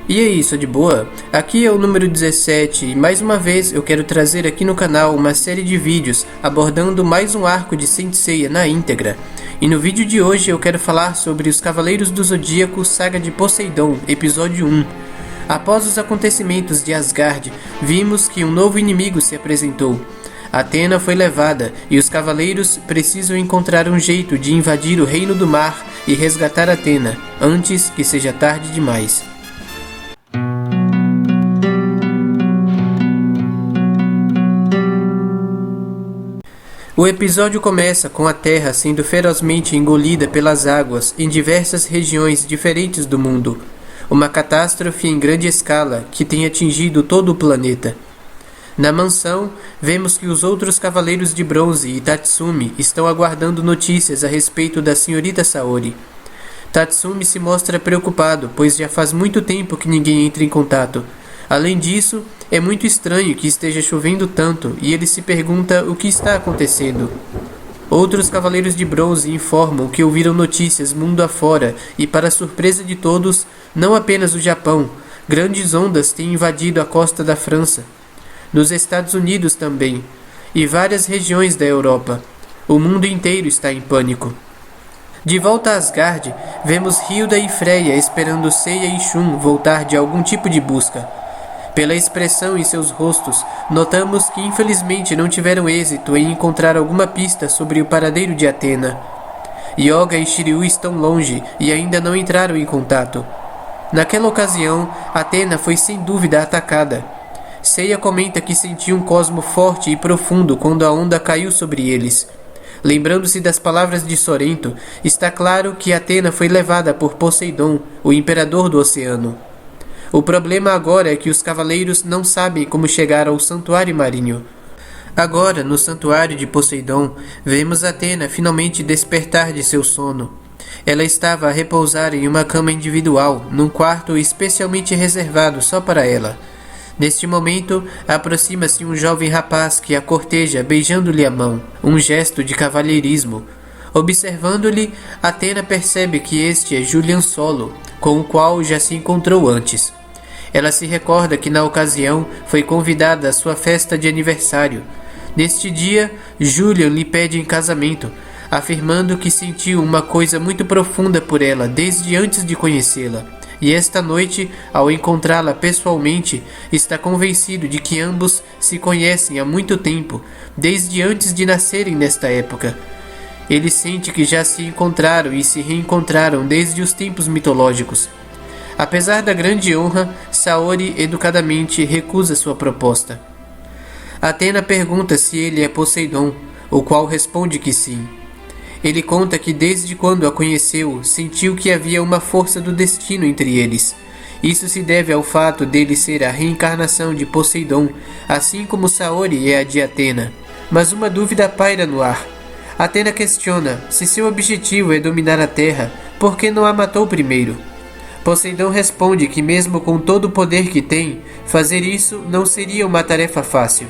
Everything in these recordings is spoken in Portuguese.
E aí, só de boa? Aqui é o número 17 e mais uma vez eu quero trazer aqui no canal uma série de vídeos abordando mais um arco de Saint Seiya na íntegra. E no vídeo de hoje eu quero falar sobre os Cavaleiros do Zodíaco Saga de Poseidon, episódio 1. Após os acontecimentos de Asgard, vimos que um novo inimigo se apresentou. Athena foi levada e os cavaleiros precisam encontrar um jeito de invadir o Reino do Mar e resgatar Athena, antes que seja tarde demais. O episódio começa com a Terra sendo ferozmente engolida pelas águas em diversas regiões diferentes do mundo. Uma catástrofe em grande escala que tem atingido todo o planeta. Na mansão, vemos que os outros Cavaleiros de Bronze e Tatsumi estão aguardando notícias a respeito da senhorita Saori. Tatsumi se mostra preocupado, pois já faz muito tempo que ninguém entra em contato. Além disso, é muito estranho que esteja chovendo tanto e ele se pergunta o que está acontecendo. Outros Cavaleiros de Bronze informam que ouviram notícias mundo afora e, para surpresa de todos, não apenas o Japão, grandes ondas têm invadido a costa da França. Nos Estados Unidos também, e várias regiões da Europa. O mundo inteiro está em pânico. De volta a Asgard, vemos Hilda e Freya esperando Seiya e Shun voltar de algum tipo de busca. Pela expressão em seus rostos, notamos que infelizmente não tiveram êxito em encontrar alguma pista sobre o paradeiro de Athena. Yoga e Shiryu estão longe e ainda não entraram em contato. Naquela ocasião, Athena foi sem dúvida atacada. Seiya comenta que sentiu um cosmo forte e profundo quando a onda caiu sobre eles. Lembrando-se das palavras de Sorento, está claro que Athena foi levada por Poseidon, o imperador do oceano. O problema agora é que os cavaleiros não sabem como chegar ao santuário marinho. Agora, no santuário de Poseidon, vemos Athena finalmente despertar de seu sono. Ela estava a repousar em uma cama individual, num quarto especialmente reservado só para ela. Neste momento, aproxima-se um jovem rapaz que a corteja beijando-lhe a mão, um gesto de cavalheirismo. Observando-lhe, Athena percebe que este é Julian Solo, com o qual já se encontrou antes. Ela se recorda que na ocasião foi convidada à sua festa de aniversário. Neste dia, Julian lhe pede em casamento, afirmando que sentiu uma coisa muito profunda por ela desde antes de conhecê-la. E esta noite, ao encontrá-la pessoalmente, está convencido de que ambos se conhecem há muito tempo, desde antes de nascerem nesta época. Ele sente que já se encontraram e se reencontraram desde os tempos mitológicos. Apesar da grande honra, Saori educadamente recusa sua proposta. Athena pergunta se ele é Poseidon, o qual responde que sim. Ele conta que desde quando a conheceu, sentiu que havia uma força do destino entre eles. Isso se deve ao fato dele ser a reencarnação de Poseidon, assim como Saori é a de Athena. Mas uma dúvida paira no ar. Athena questiona se seu objetivo é dominar a Terra, por que não a matou primeiro? Poseidon responde que mesmo com todo o poder que tem, fazer isso não seria uma tarefa fácil.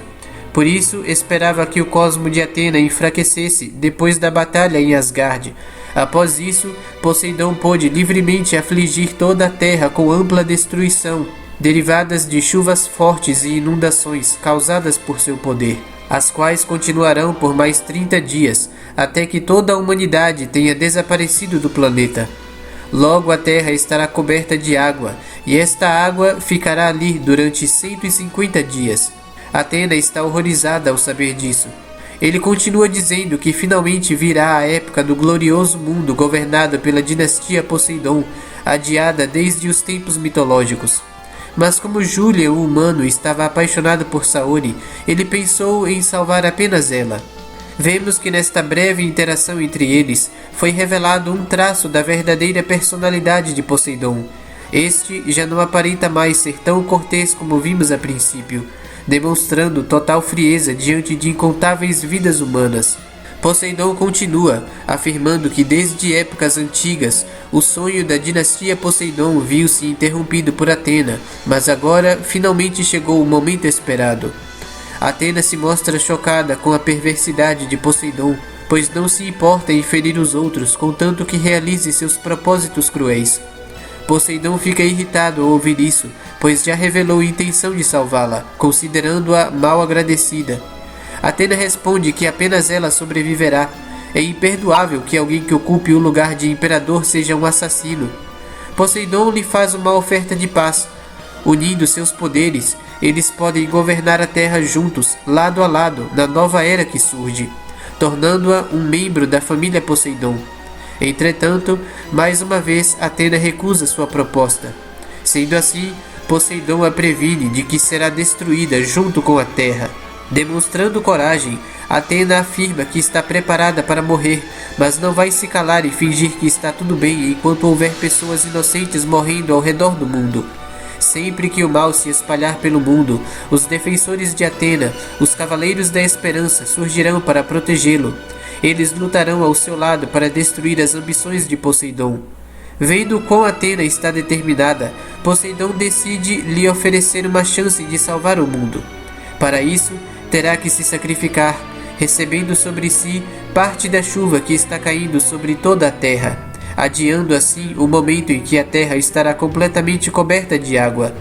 Por isso, esperava que o cosmo de Athena enfraquecesse depois da batalha em Asgard. Após isso, Poseidon pôde livremente afligir toda a Terra com ampla destruição, derivadas de chuvas fortes e inundações causadas por seu poder, as quais continuarão por mais 30 dias, até que toda a humanidade tenha desaparecido do planeta. Logo a Terra estará coberta de água, e esta água ficará ali durante 150 dias. Athena está horrorizada ao saber disso. Ele continua dizendo que finalmente virá a época do glorioso mundo governado pela dinastia Poseidon, adiada desde os tempos mitológicos. Mas como Julian, o humano, estava apaixonado por Saori, ele pensou em salvar apenas ela. Vemos que nesta breve interação entre eles, foi revelado um traço da verdadeira personalidade de Poseidon. Este já não aparenta mais ser tão cortês como vimos a princípio, demonstrando total frieza diante de incontáveis vidas humanas. Poseidon continua, afirmando que desde épocas antigas, o sonho da dinastia Poseidon viu-se interrompido por Athena, mas agora finalmente chegou o momento esperado. Athena se mostra chocada com a perversidade de Poseidon, pois não se importa em ferir os outros, contanto que realize seus propósitos cruéis. Poseidon fica irritado ao ouvir isso, pois já revelou intenção de salvá-la, considerando-a mal agradecida. Atena responde que apenas ela sobreviverá. É imperdoável que alguém que ocupe o lugar de imperador seja um assassino. Poseidon lhe faz uma oferta de paz. Unindo seus poderes, eles podem governar a Terra juntos, lado a lado, na nova era que surge, tornando-a um membro da família Poseidon. Entretanto, mais uma vez, Atena recusa sua proposta. Sendo assim, Poseidon a previne de que será destruída junto com a Terra. Demonstrando coragem, Atena afirma que está preparada para morrer, mas não vai se calar e fingir que está tudo bem enquanto houver pessoas inocentes morrendo ao redor do mundo. Sempre que o mal se espalhar pelo mundo, os defensores de Atena, os Cavaleiros da Esperança, surgirão para protegê-lo. Eles lutarão ao seu lado para destruir as ambições de Poseidon. Vendo quão Atena está determinada, Poseidon decide lhe oferecer uma chance de salvar o mundo. Para isso, terá que se sacrificar, recebendo sobre si parte da chuva que está caindo sobre toda a terra, adiando assim o momento em que a terra estará completamente coberta de água.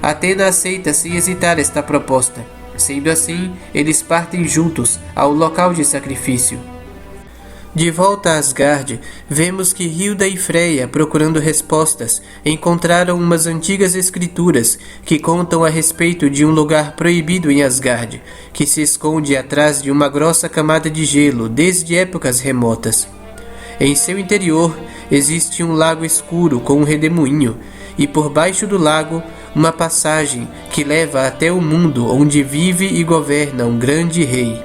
Atena aceita sem hesitar esta proposta. Sendo assim, eles partem juntos ao local de sacrifício. De volta a Asgard, vemos que Hilda e Freya, procurando respostas, encontraram umas antigas escrituras que contam a respeito de um lugar proibido em Asgard, que se esconde atrás de uma grossa camada de gelo desde épocas remotas. Em seu interior existe um lago escuro com um redemoinho, e por baixo do lago uma passagem que leva até o mundo onde vive e governa um grande rei.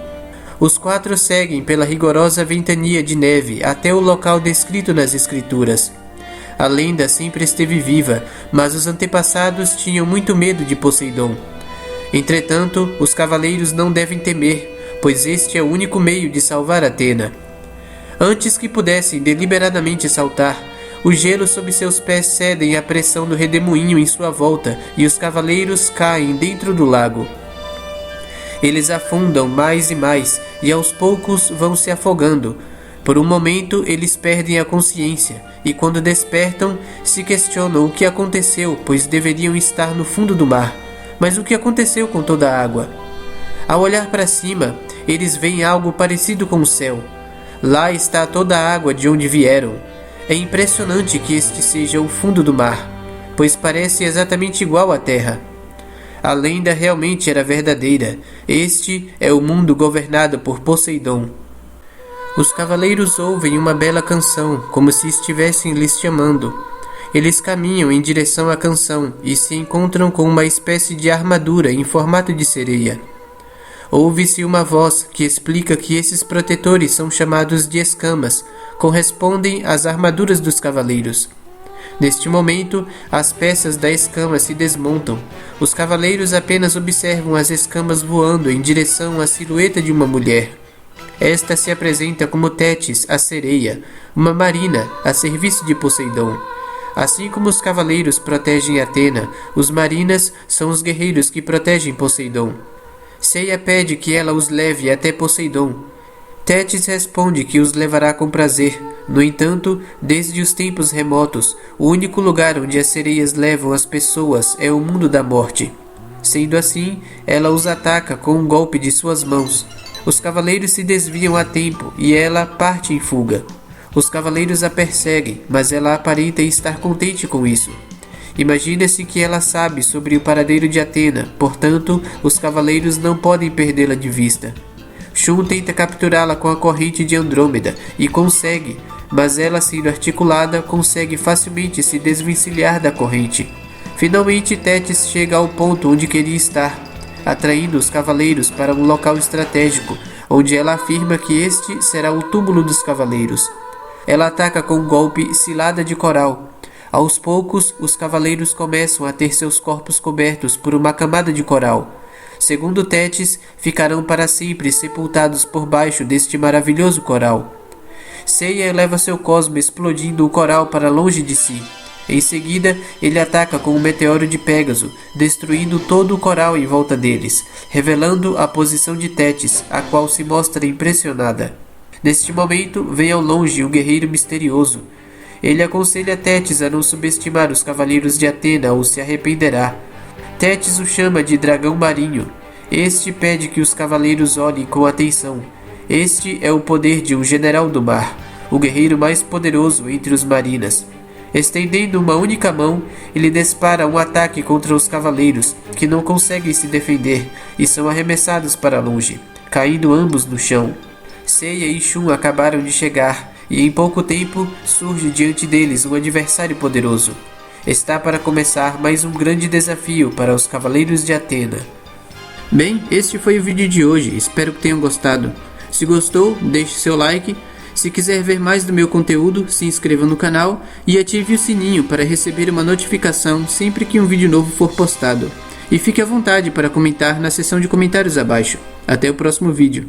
Os quatro seguem pela rigorosa ventania de neve até o local descrito nas escrituras. A lenda sempre esteve viva, mas os antepassados tinham muito medo de Poseidon. Entretanto, os cavaleiros não devem temer, pois este é o único meio de salvar Atena. Antes que pudessem deliberadamente saltar, o gelo sob seus pés cedem à pressão do redemoinho em sua volta e os cavaleiros caem dentro do lago. Eles afundam mais e mais e aos poucos vão se afogando. Por um momento eles perdem a consciência e quando despertam se questionam o que aconteceu, pois deveriam estar no fundo do mar. Mas o que aconteceu com toda a água? Ao olhar para cima, eles veem algo parecido com o céu. Lá está toda a água de onde vieram. É impressionante que este seja o fundo do mar, pois parece exatamente igual à terra. A lenda realmente era verdadeira. Este é o mundo governado por Poseidon. Os cavaleiros ouvem uma bela canção, como se estivessem lhes chamando. Eles caminham em direção à canção e se encontram com uma espécie de armadura em formato de sereia. Ouve-se uma voz que explica que esses protetores são chamados de escamas, correspondem às armaduras dos cavaleiros. Neste momento, as peças da escama se desmontam. Os cavaleiros apenas observam as escamas voando em direção à silhueta de uma mulher. Esta se apresenta como Tétis, a sereia, uma marina a serviço de Poseidon. Assim como os cavaleiros protegem Atena, os marinas são os guerreiros que protegem Poseidon. Ceia pede que ela os leve até Poseidon. Tétis responde que os levará com prazer. No entanto, desde os tempos remotos, o único lugar onde as sereias levam as pessoas é o mundo da morte. Sendo assim, ela os ataca com um golpe de suas mãos. Os cavaleiros se desviam a tempo e ela parte em fuga. Os cavaleiros a perseguem, mas ela aparenta estar contente com isso. Imagina-se que ela sabe sobre o paradeiro de Atena, portanto, os cavaleiros não podem perdê-la de vista. Shun tenta capturá-la com a corrente de Andrômeda e consegue, mas ela, sendo articulada, consegue facilmente se desvencilhar da corrente. Finalmente, Tétis chega ao ponto onde queria estar, atraindo os cavaleiros para um local estratégico, onde ela afirma que este será o túmulo dos cavaleiros. Ela ataca com um golpe cilada de coral. Aos poucos, os cavaleiros começam a ter seus corpos cobertos por uma camada de coral. Segundo Tétis, ficarão para sempre sepultados por baixo deste maravilhoso coral. Ceia eleva seu cosmo explodindo o coral para longe de si. Em seguida, ele ataca com um meteoro de Pégaso, destruindo todo o coral em volta deles, revelando a posição de Tétis, a qual se mostra impressionada. Neste momento, vem ao longe um guerreiro misterioso. Ele aconselha Tétis a não subestimar os cavaleiros de Atena ou se arrependerá. Tétis o chama de dragão marinho. Este pede que os cavaleiros olhem com atenção. Este é o poder de um general do mar, o guerreiro mais poderoso entre os marinas. Estendendo uma única mão, ele dispara um ataque contra os cavaleiros, que não conseguem se defender e são arremessados para longe, caindo ambos no chão. Seiya e Shun acabaram de chegar, e em pouco tempo surge diante deles um adversário poderoso. Está para começar mais um grande desafio para os Cavaleiros de Atena. Bem, este foi o vídeo de hoje, espero que tenham gostado. Se gostou, deixe seu like. Se quiser ver mais do meu conteúdo, se inscreva no canal e ative o sininho para receber uma notificação sempre que um vídeo novo for postado. E fique à vontade para comentar na seção de comentários abaixo. Até o próximo vídeo.